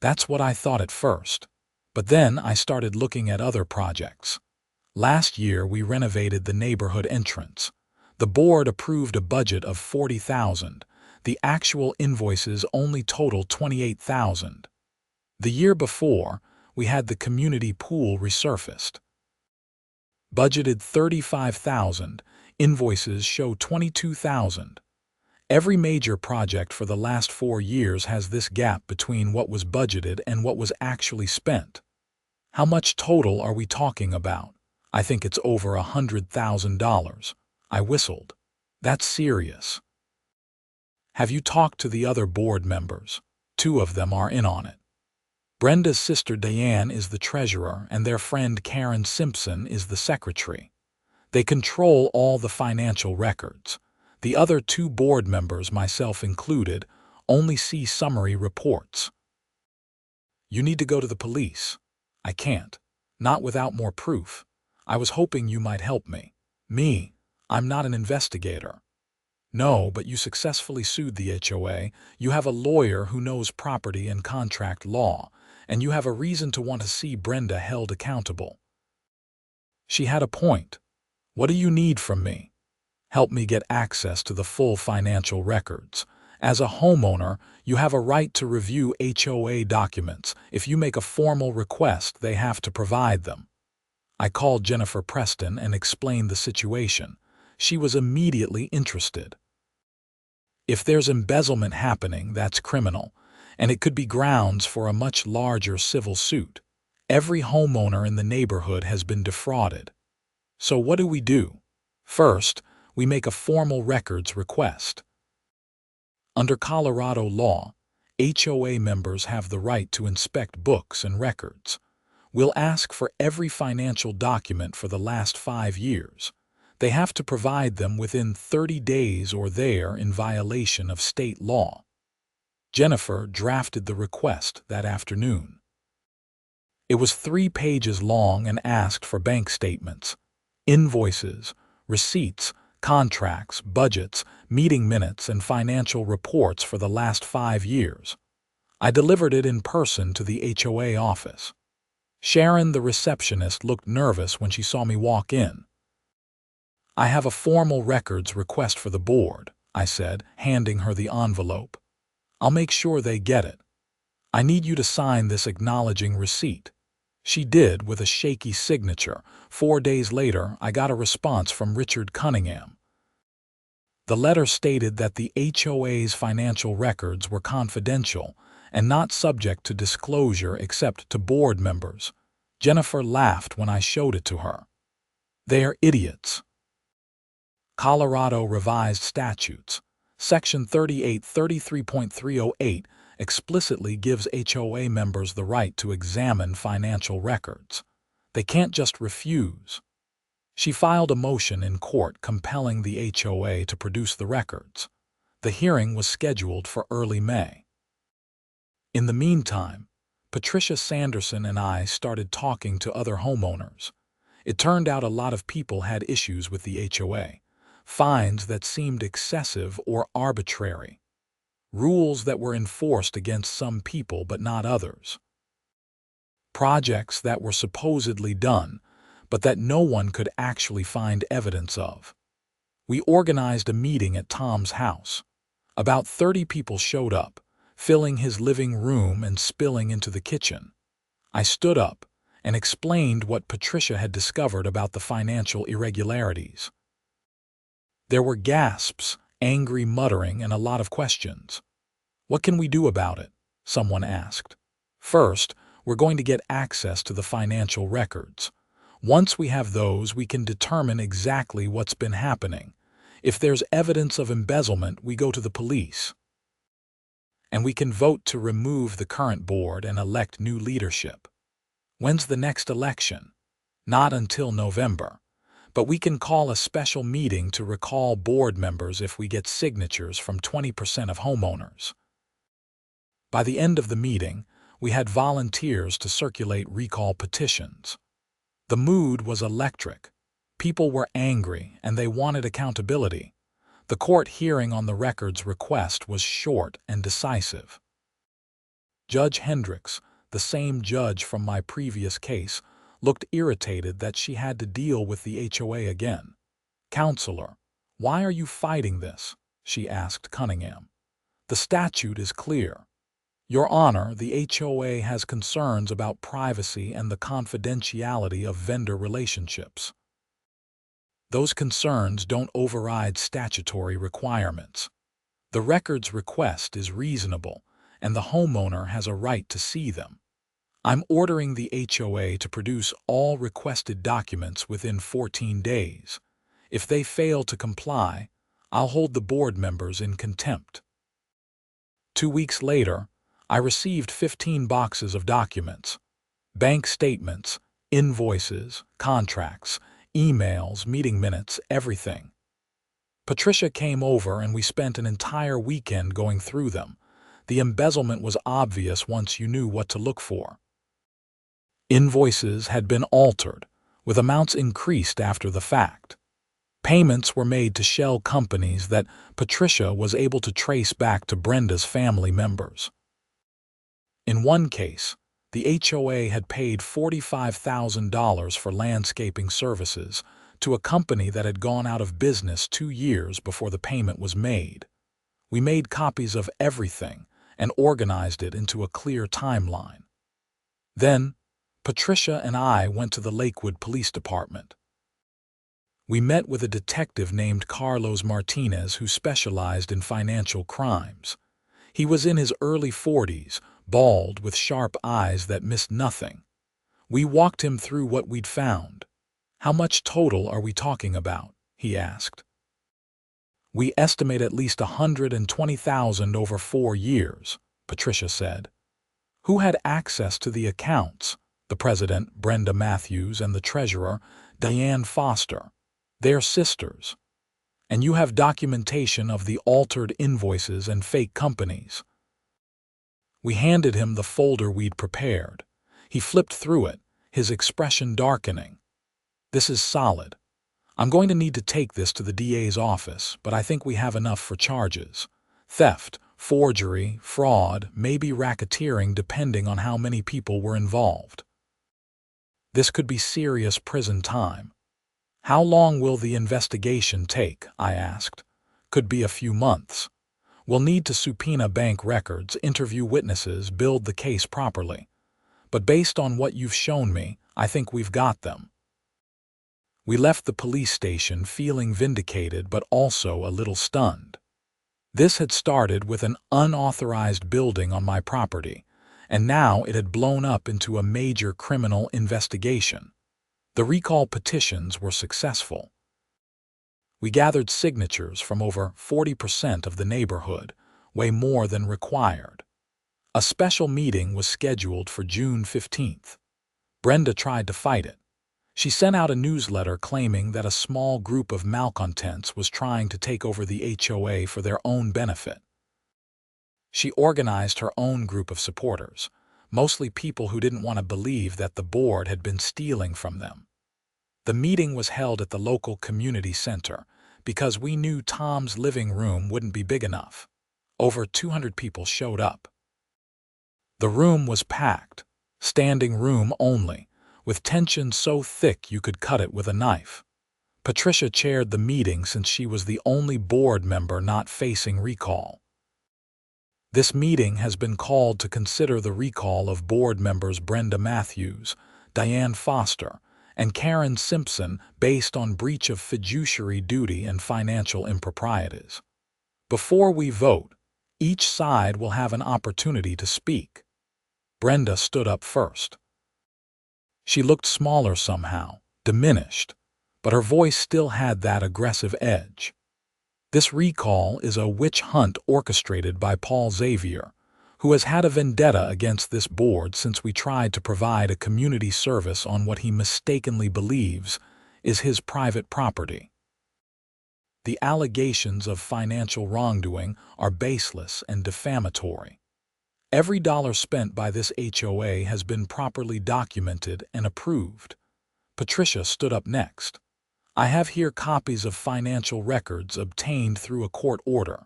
That's what I thought at first. But then I started looking at other projects. Last year we renovated the neighborhood entrance. The board approved a budget of $40,000. The actual invoices only totaled $28,000. The year before, we had the community pool resurfaced. Budgeted $35,000. Invoices show $22,000. Every major project for the last 4 years has this gap between what was budgeted and what was actually spent. How much total are we talking about? I think it's over $100,000. I whistled. That's serious. Have you talked to the other board members? 2 of them are in on it. Brenda's sister Diane is the treasurer and their friend Karen Simpson is the secretary. They control all the financial records. The other 2 board members, myself included, only see summary reports. You need to go to the police. I can't. Not without more proof. I was hoping you might help me. Me? I'm not an investigator. No, but you successfully sued the HOA. You have a lawyer who knows property and contract law, and you have a reason to want to see Brenda held accountable. She had a point. What do you need from me? Help me get access to the full financial records. As a homeowner, you have a right to review HOA documents. If you make a formal request, they have to provide them. I called Jennifer Preston and explained the situation. She was immediately interested. If there's embezzlement happening, that's criminal, and it could be grounds for a much larger civil suit. Every homeowner in the neighborhood has been defrauded. So what do? First, we make a formal records request. Under Colorado law, HOA members have the right to inspect books and records. We'll ask for every financial document for the last 5 years. They have to provide them within 30 days or they're in violation of state law. Jennifer drafted the request that afternoon. It was 3 pages long and asked for bank statements, invoices, receipts, contracts, budgets, meeting minutes, and financial reports for the last 5 years. I delivered it in person to the HOA office. Sharon, the receptionist, looked nervous when she saw me walk in. I have a formal records request for the board, I said, handing her the envelope. I'll make sure they get it. I need you to sign this acknowledging receipt. She did with a shaky signature. 4 days later, I got a response from Richard Cunningham. The letter stated that the HOA's financial records were confidential and not subject to disclosure except to board members. Jennifer laughed when I showed it to her. They're idiots. Colorado Revised Statutes, Section 3833.308, explicitly gives HOA members the right to examine financial records. They can't just refuse. She filed a motion in court compelling the HOA to produce the records. The hearing was scheduled for early May. In the meantime, Patricia Sanderson and I started talking to other homeowners. It turned out a lot of people had issues with the HOA, fines that seemed excessive or arbitrary, rules that were enforced against some people but not others, projects that were supposedly done but that no one could actually find evidence of. We organized a meeting at Tom's house. About 30 people showed up, filling his living room and spilling into the kitchen. I stood up and explained what Patricia had discovered about the financial irregularities. There were gasps, angry muttering, and a lot of questions. What can we do about it? Someone asked. First, we're going to get access to the financial records. Once we have those, we can determine exactly what's been happening. If there's evidence of embezzlement, we go to the police. And we can vote to remove the current board and elect new leadership. When's the next election? Not until November. But we can call a special meeting to recall board members if we get signatures from 20% of homeowners. By the end of the meeting, we had volunteers to circulate recall petitions. The mood was electric. People were angry and they wanted accountability. The court hearing on the record's request was short and decisive. Judge Hendricks, the same judge from my previous case, looked irritated that she had to deal with the HOA again. "Counselor, why are you fighting this?" she asked Cunningham. "The statute is clear. Your Honor, the HOA has concerns about privacy and the confidentiality of vendor relationships. Those concerns don't override statutory requirements. The record's request is reasonable, and the homeowner has a right to see them. I'm ordering the HOA to produce all requested documents within 14 days. If they fail to comply, I'll hold the board members in contempt." 2 weeks later, I received 15 boxes of documents: bank statements, invoices, contracts, emails, meeting minutes, everything. Patricia came over and we spent an entire weekend going through them. The embezzlement was obvious once you knew what to look for. Invoices had been altered, with amounts increased after the fact. Payments were made to shell companies that Patricia was able to trace back to Brenda's family members. In one case, the HOA had paid $45,000 for landscaping services to a company that had gone out of business 2 years before the payment was made. We made copies of everything and organized it into a clear timeline. Then, Patricia and I went to the Lakewood Police Department. We met with a detective named Carlos Martinez who specialized in financial crimes. He was in his early 40s, bald, with sharp eyes that missed nothing. We walked him through what we'd found. "How much total are we talking about?" he asked. "We estimate at least $120,000 over 4 years, Patricia said. "Who had access to the accounts?" "The president, Brenda Matthews, and the treasurer, Diane Foster. They're sisters. And you have documentation of the altered invoices and fake companies." We handed him the folder we'd prepared. He flipped through it, his expression darkening. "This is solid. I'm going to need to take this to the DA's office, but I think we have enough for charges. Theft, forgery, fraud, maybe racketeering, depending on how many people were involved. This could be serious prison time." "How long will the investigation take?" I asked. "Could be a few months. We'll need to subpoena bank records, interview witnesses, build the case properly. But based on what you've shown me, I think we've got them." We left the police station feeling vindicated but also a little stunned. This had started with an unauthorized building on my property, and now it had blown up into a major criminal investigation. The recall petitions were successful. We gathered signatures from over 40% of the neighborhood, way more than required. A special meeting was scheduled for June 15th. Brenda tried to fight it. She sent out a newsletter claiming that a small group of malcontents was trying to take over the HOA for their own benefit. She organized her own group of supporters, mostly people who didn't want to believe that the board had been stealing from them. The meeting was held at the local community center because we knew Tom's living room wouldn't be big enough. Over 200 people showed up. The room was packed, standing room only, with tension so thick you could cut it with a knife. Patricia chaired the meeting since she was the only board member not facing recall. "This meeting has been called to consider the recall of board members Brenda Matthews, Diane Foster, and Karen Simpson based on breach of fiduciary duty and financial improprieties. Before we vote, each side will have an opportunity to speak." Brenda stood up first. She looked smaller somehow, diminished, but her voice still had that aggressive edge. This recall is a witch hunt orchestrated by Xavier, who has had a vendetta against this board since we tried to provide a community service on what he mistakenly believes is his private property. The allegations of financial wrongdoing are baseless and defamatory. Every dollar spent by this HOA has been properly documented and approved. Patricia stood up next. I have here copies of financial records obtained through a court order.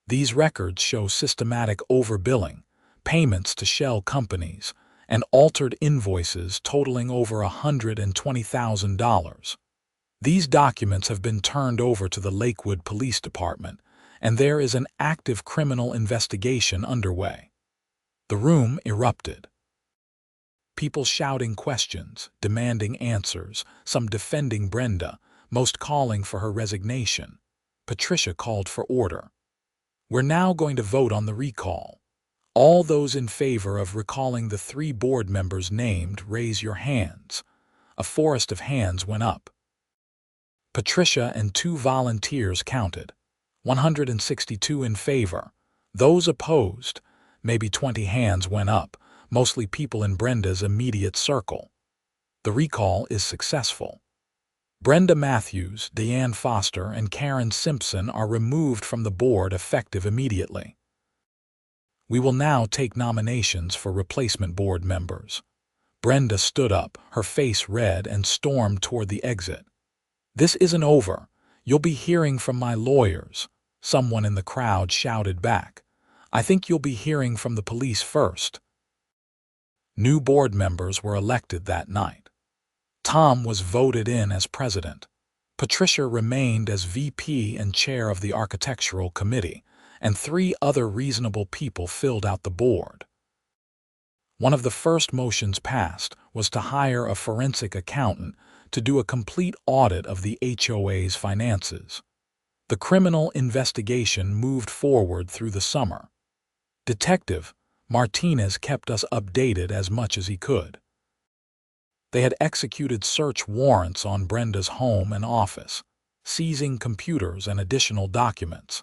These records show systematic overbilling, payments to shell companies, and altered invoices totaling over $120,000. These documents have been turned over to the Lakewood Police Department, and there is an active criminal investigation underway. The room erupted. People shouting questions, demanding answers, some defending Brenda, most calling for her resignation. Patricia called for order. We're now going to vote on the recall. All those in favor of recalling the 3 board members named, raise your hands. A forest of hands went up. Patricia and 2 volunteers counted. 162 in favor. Those opposed, maybe 20 hands went up, mostly people in Brenda's immediate circle. The recall is successful. Brenda Matthews, Deanne Foster, and Karen Simpson are removed from the board effective immediately. We will now take nominations for replacement board members. Brenda stood up, her face red, and stormed toward the exit. This isn't over. You'll be hearing from my lawyers. Someone in the crowd shouted back. I think you'll be hearing from the police first. New board members were elected that night. Tom was voted in as president. Patricia remained as VP and chair of the architectural committee, and 3 other reasonable people filled out the board. One of the first motions passed was to hire a forensic accountant to do a complete audit of the HOA's finances. The criminal investigation moved forward through the summer. Detective Martinez kept us updated as much as he could. They had executed search warrants on Brenda's home and office, seizing computers and additional documents.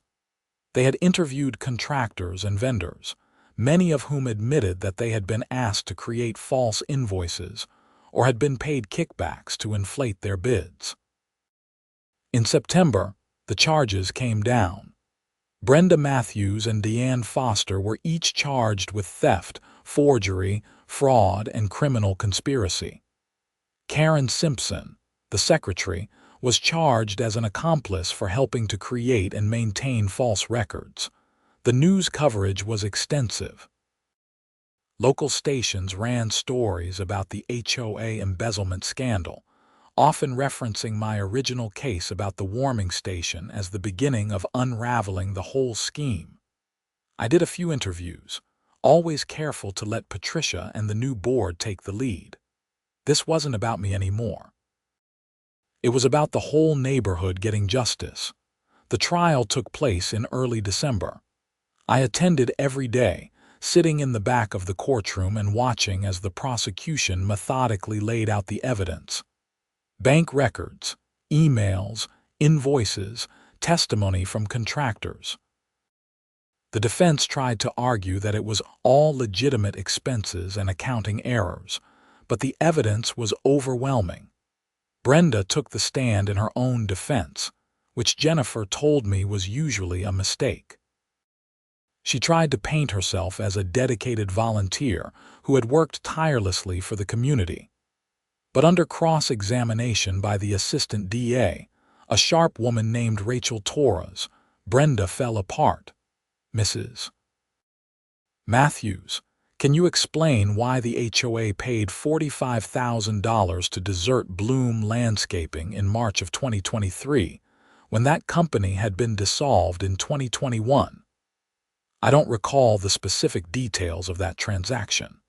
They had interviewed contractors and vendors, many of whom admitted that they had been asked to create false invoices or had been paid kickbacks to inflate their bids. In September, the charges came down. Brenda Matthews and Deanne Foster were each charged with theft, forgery, fraud, and criminal conspiracy. Karen Simpson, the secretary, was charged as an accomplice for helping to create and maintain false records. The news coverage was extensive. Local stations ran stories about the HOA embezzlement scandal, often referencing my original case about the warming station as the beginning of unraveling the whole scheme. I did a few interviews, always careful to let Patricia and the new board take the lead. This wasn't about me anymore. It was about the whole neighborhood getting justice. The trial took place in early December. I attended every day, sitting in the back of the courtroom and watching as the prosecution methodically laid out the evidence. Bank records, emails, invoices, testimony from contractors. The defense tried to argue that it was all legitimate expenses and accounting errors, but the evidence was overwhelming. Brenda took the stand in her own defense, which Jennifer told me was usually a mistake. She tried to paint herself as a dedicated volunteer who had worked tirelessly for the community. But under cross-examination by the assistant DA, a sharp woman named Rachel Torres, Brenda fell apart. Mrs. Matthews, can you explain why the HOA paid $45,000 to Desert Bloom Landscaping in March of 2023, when that company had been dissolved in 2021? I don't recall the specific details of that transaction.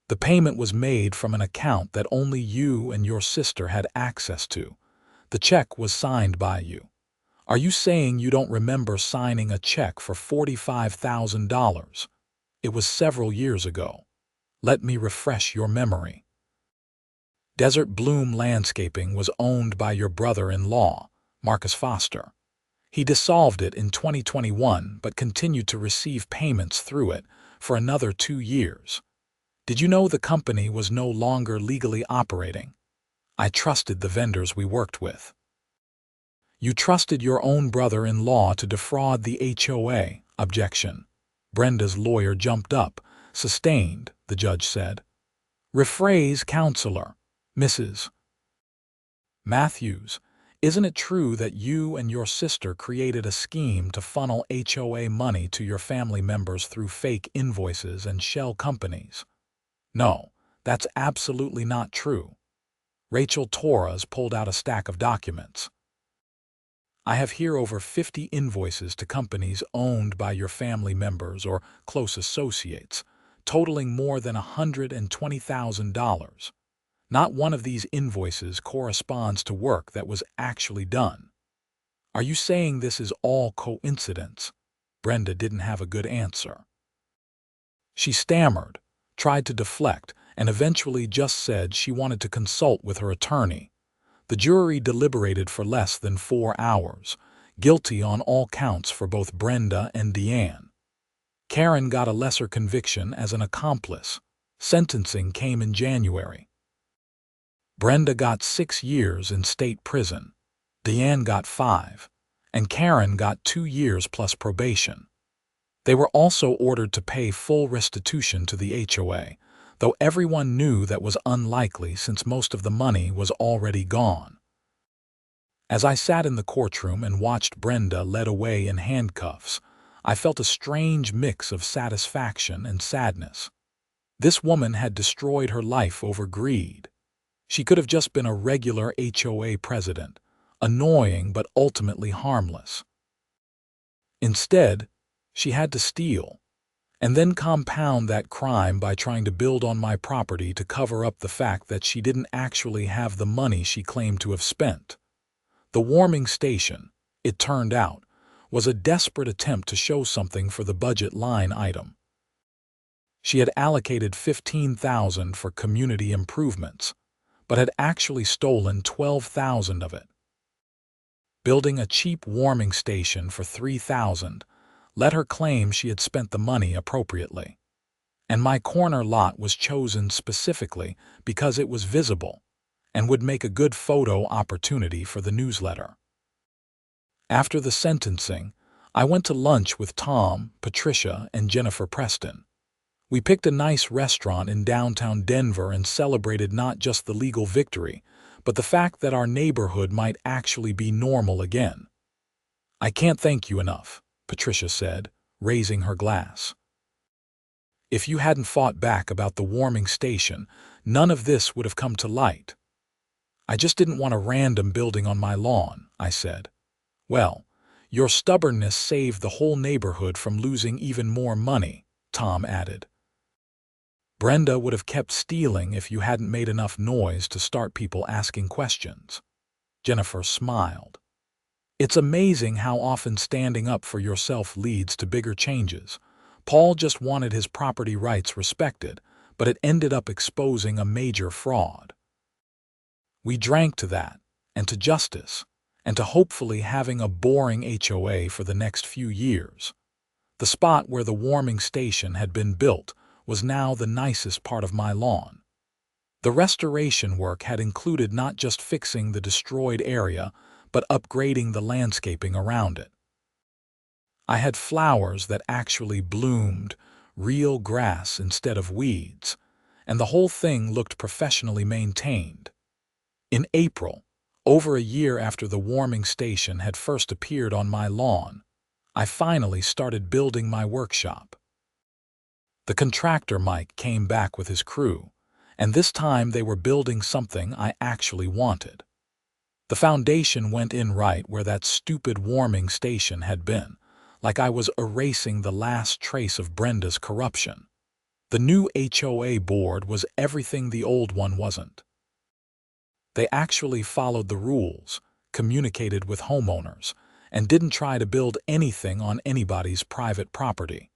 The payment was made from an account that only you and your sister had access to. The check was signed by you. Are you saying you don't remember signing a check for $45,000? It was several years ago. Let me refresh your memory. Desert Bloom Landscaping was owned by your brother-in-law, Marcus Foster. He dissolved it in 2021 but continued to receive payments through it for another 2 years. Did you know the company was no longer legally operating? I trusted the vendors we worked with. You trusted your own brother-in-law to defraud the HOA. Objection. Brenda's lawyer jumped up. Sustained, the judge said. Rephrase, counselor. Mrs. Matthews, isn't it true that you and your sister created a scheme to funnel HOA money to your family members through fake invoices and shell companies? No, that's absolutely not true. Rachel Torres pulled out a stack of documents. I have here over 50 invoices to companies owned by your family members or close associates, totaling more than $120,000. Not one of these invoices corresponds to work that was actually done. Are you saying this is all coincidence? Brenda didn't have a good answer. She stammered, tried to deflect, and eventually just said she wanted to consult with her attorney. The jury deliberated for less than 4 hours, guilty on all counts for both Brenda and Deanne. Karen got a lesser conviction as an accomplice. Sentencing came in January. Brenda got 6 years in state prison. Deanne got 5, and Karen got 2 years plus probation. They were also ordered to pay full restitution to the HOA, though everyone knew that was unlikely since most of the money was already gone. As I sat in the courtroom and watched Brenda led away in handcuffs, I felt a strange mix of satisfaction and sadness. This woman had destroyed her life over greed. She could have just been a regular HOA president, annoying but ultimately harmless. Instead, she had to steal, and then compound that crime by trying to build on my property to cover up the fact that she didn't actually have the money she claimed to have spent. The warming station, it turned out, was a desperate attempt to show something for the budget line item. She had allocated $15,000 for community improvements, but had actually stolen $12,000 of it. Building a cheap warming station for $3,000 let her claim she had spent the money appropriately. And my corner lot was chosen specifically because it was visible and would make a good photo opportunity for the newsletter. After the sentencing, I went to lunch with Tom, Patricia, and Jennifer Preston. We picked a nice restaurant in downtown Denver and celebrated not just the legal victory, but the fact that our neighborhood might actually be normal again. I can't thank you enough, Patricia said, raising her glass. If you hadn't fought back about the warming station, none of this would have come to light. I just didn't want a random building on my lawn, I said. Well, your stubbornness saved the whole neighborhood from losing even more money, Tom added. Brenda would have kept stealing if you hadn't made enough noise to start people asking questions. Jennifer smiled. It's amazing how often standing up for yourself leads to bigger changes. Paul just wanted his property rights respected, but it ended up exposing a major fraud. We drank to that, and to justice, and to hopefully having a boring HOA for the next few years. The spot where the warming station had been built was now the nicest part of my lawn. The restoration work had included not just fixing the destroyed area, but upgrading the landscaping around it. I had flowers that actually bloomed, real grass instead of weeds, and the whole thing looked professionally maintained. In April, over a year after the warming station had first appeared on my lawn, I finally started building my workshop. The contractor Mike came back with his crew, and this time they were building something I actually wanted. The foundation went in right where that stupid warming station had been, like I was erasing the last trace of Brenda's corruption. The new HOA board was everything the old one wasn't. They actually followed the rules, communicated with homeowners, and didn't try to build anything on anybody's private property.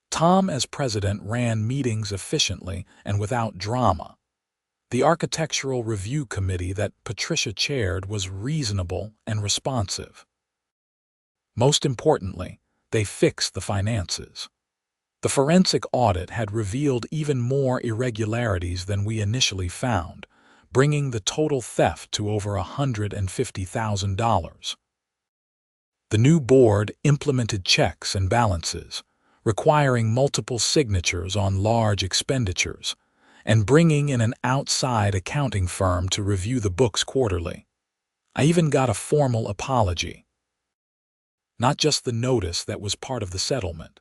Tom, as president, ran meetings efficiently and without drama. The architectural review committee that Patricia chaired was reasonable and responsive. Most importantly, they fixed the finances. The forensic audit had revealed even more irregularities than we initially found, bringing the total theft to over $150,000. The new board implemented checks and balances, requiring multiple signatures on large expenditures, and bringing in an outside accounting firm to review the books quarterly. I even got a formal apology. Not just the notice that was part of the settlement,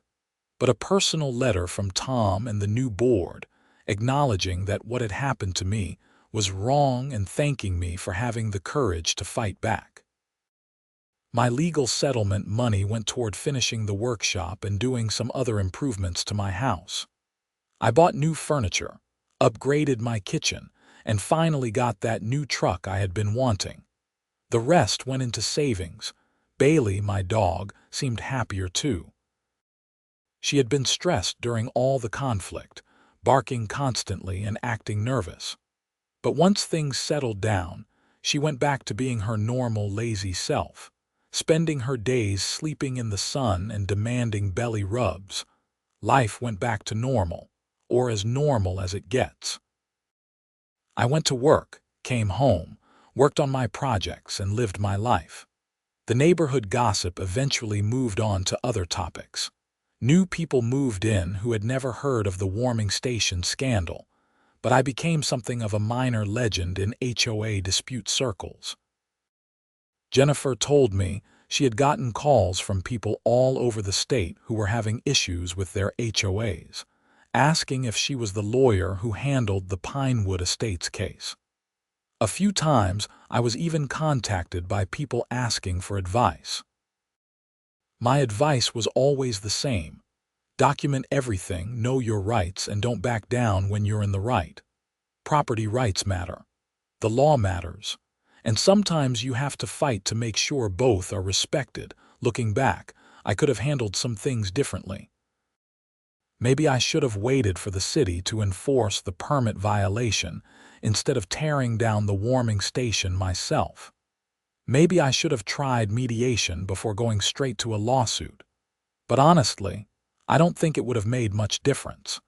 but a personal letter from Tom and the new board, acknowledging that what had happened to me was wrong and thanking me for having the courage to fight back. My legal settlement money went toward finishing the workshop and doing some other improvements to my house. I bought new furniture, upgraded my kitchen, and finally got that new truck I had been wanting. The rest went into savings. Bailey, my dog, seemed happier too. She had been stressed during all the conflict, barking constantly and acting nervous. But once things settled down, she went back to being her normal lazy self, spending her days sleeping in the sun and demanding belly rubs. Life went back to normal, or as normal as it gets. I went to work, came home, worked on my projects, and lived my life. The neighborhood gossip eventually moved on to other topics. New people moved in who had never heard of the warming station scandal, but I became something of a minor legend in HOA dispute circles. Jennifer told me she had gotten calls from people all over the state who were having issues with their HOAs, asking if she was the lawyer who handled the Pinewood Estates case. A few times I was even contacted by people asking for advice. My advice was always the same: document everything, know your rights, and don't back down when you're in the right. Property rights matter. The law matters. And sometimes you have to fight to make sure both are respected. Looking back, I could have handled some things differently. Maybe I should have waited for the city to enforce the permit violation instead of tearing down the warming station myself. Maybe I should have tried mediation before going straight to a lawsuit. But honestly, I don't think it would have made much difference.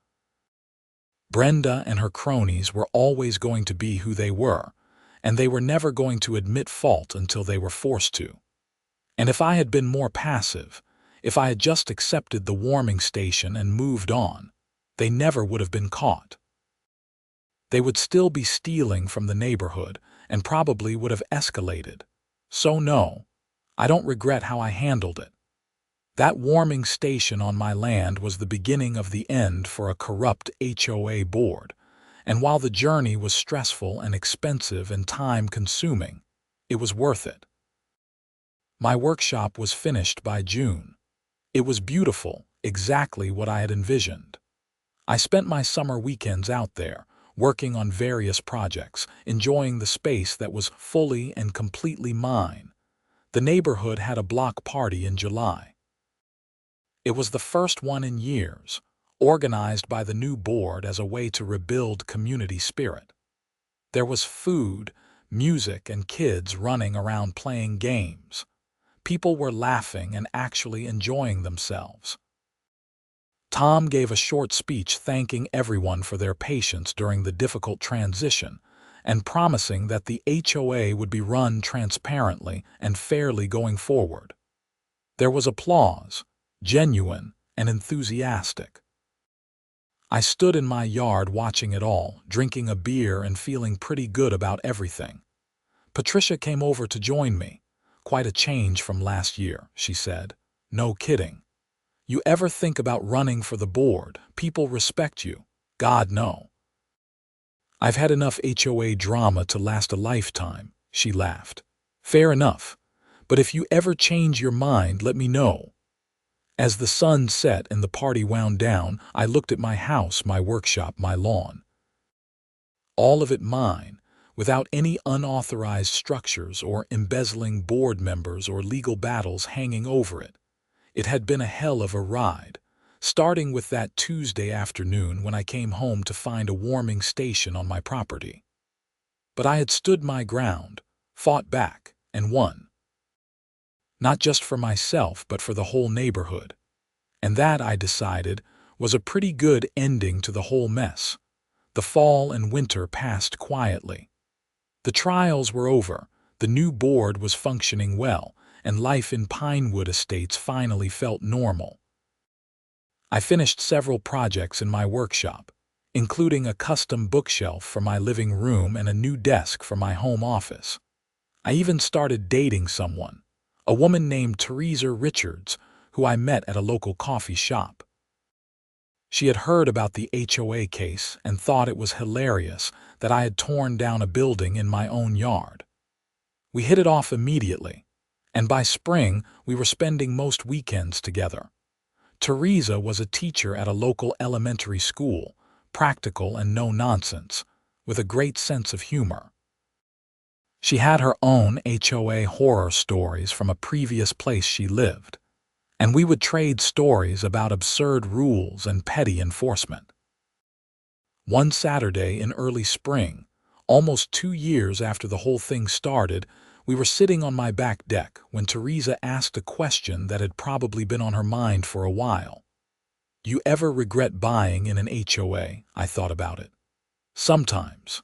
Brenda and her cronies were always going to be who they were, and they were never going to admit fault until they were forced to. And if I had been more passive, if I had just accepted the warming station and moved on, they never would have been caught. They would still be stealing from the neighborhood and probably would have escalated. So no, I don't regret how I handled it. That warming station on my land was the beginning of the end for a corrupt HOA board, and while the journey was stressful and expensive and time-consuming, it was worth it. My workshop was finished by June. It was beautiful, exactly what I had envisioned. I spent my summer weekends out there, working on various projects, enjoying the space that was fully and completely mine. The neighborhood had a block party in July. It was the first one in years, organized by the new board as a way to rebuild community spirit. There was food, music, and kids running around playing games. People were laughing and actually enjoying themselves. Tom gave a short speech thanking everyone for their patience during the difficult transition and promising that the HOA would be run transparently and fairly going forward. There was applause, genuine and enthusiastic. I stood in my yard watching it all, drinking a beer and feeling pretty good about everything. Patricia came over to join me. "Quite a change from last year," she said. "No kidding. You ever think about running for the board? People respect you. God, no." "I've had enough HOA drama to last a lifetime," she laughed. "Fair enough. But if you ever change your mind, let me know." As the sun set and the party wound down, I looked at my house, my workshop, my lawn. All of it mine, without any unauthorized structures or embezzling board members or legal battles hanging over it. It had been a hell of a ride, starting with that Tuesday afternoon when I came home to find a warming station on my property. But I had stood my ground, fought back, and won. Not just for myself, but for the whole neighborhood. And that, I decided, was a pretty good ending to the whole mess. The fall and winter passed quietly. The trials were over, the new board was functioning well, and life in Pinewood Estates finally felt normal. I finished several projects in my workshop, including a custom bookshelf for my living room and a new desk for my home office. I even started dating someone, a woman named Teresa Richards, who I met at a local coffee shop. She had heard about the HOA case and thought it was hilarious that I had torn down a building in my own yard. We hit it off immediately, and by spring we were spending most weekends together. Teresa was a teacher at a local elementary school, practical and no-nonsense, with a great sense of humor. She had her own HOA horror stories from a previous place she lived, and we would trade stories about absurd rules and petty enforcement. One Saturday in early spring, almost 2 years after the whole thing started, we were sitting on my back deck when Teresa asked a question that had probably been on her mind for a while. "You ever regret buying in an HOA?" I thought about it. Sometimes.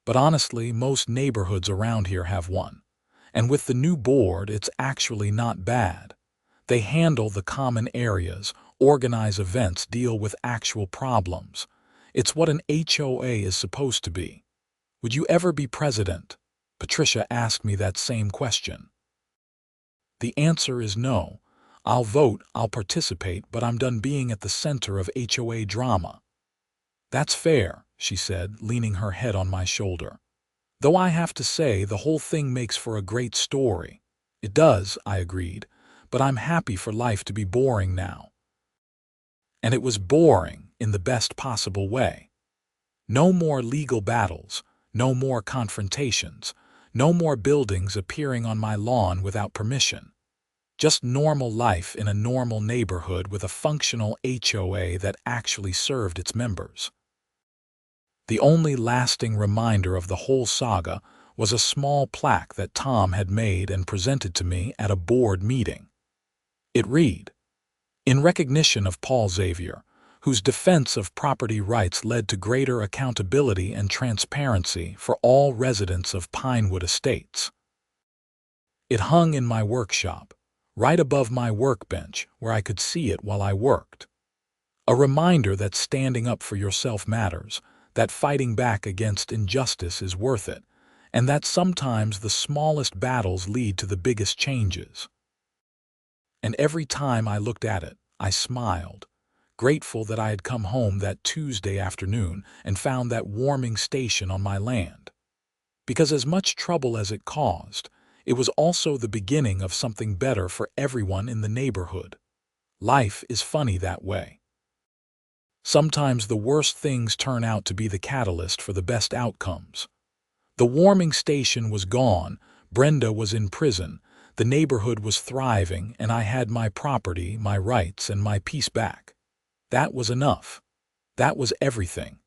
But honestly, most neighborhoods around here have one. And with the new board, it's actually not bad. They handle the common areas, organize events, deal with actual problems. It's what an HOA is supposed to be. Would you ever be president? Patricia asked me that same question. The answer is no. I'll vote, I'll participate, but I'm done being at the center of HOA drama. That's fair, she said, leaning her head on my shoulder. Though I have to say, the whole thing makes for a great story. It does, I agreed, but I'm happy for life to be boring now. And it was boring in the best possible way. No more legal battles, no more confrontations, no more buildings appearing on my lawn without permission. Just normal life in a normal neighborhood with a functional HOA that actually served its members. The only lasting reminder of the whole saga was a small plaque that Tom had made and presented to me at a board meeting. It read, "In recognition of Paul Xavier, whose defense of property rights led to greater accountability and transparency for all residents of Pinewood Estates." It hung in my workshop, right above my workbench where I could see it while I worked. A reminder that standing up for yourself matters, that fighting back against injustice is worth it, and that sometimes the smallest battles lead to the biggest changes. And every time I looked at it, I smiled, grateful that I had come home that Tuesday afternoon and found that warming station on my land. Because as much trouble as it caused, it was also the beginning of something better for everyone in the neighborhood. Life is funny that way. Sometimes the worst things turn out to be the catalyst for the best outcomes. The warming station was gone, Brenda was in prison, the neighborhood was thriving, and I had my property, my rights, and my peace back. That was enough. That was everything.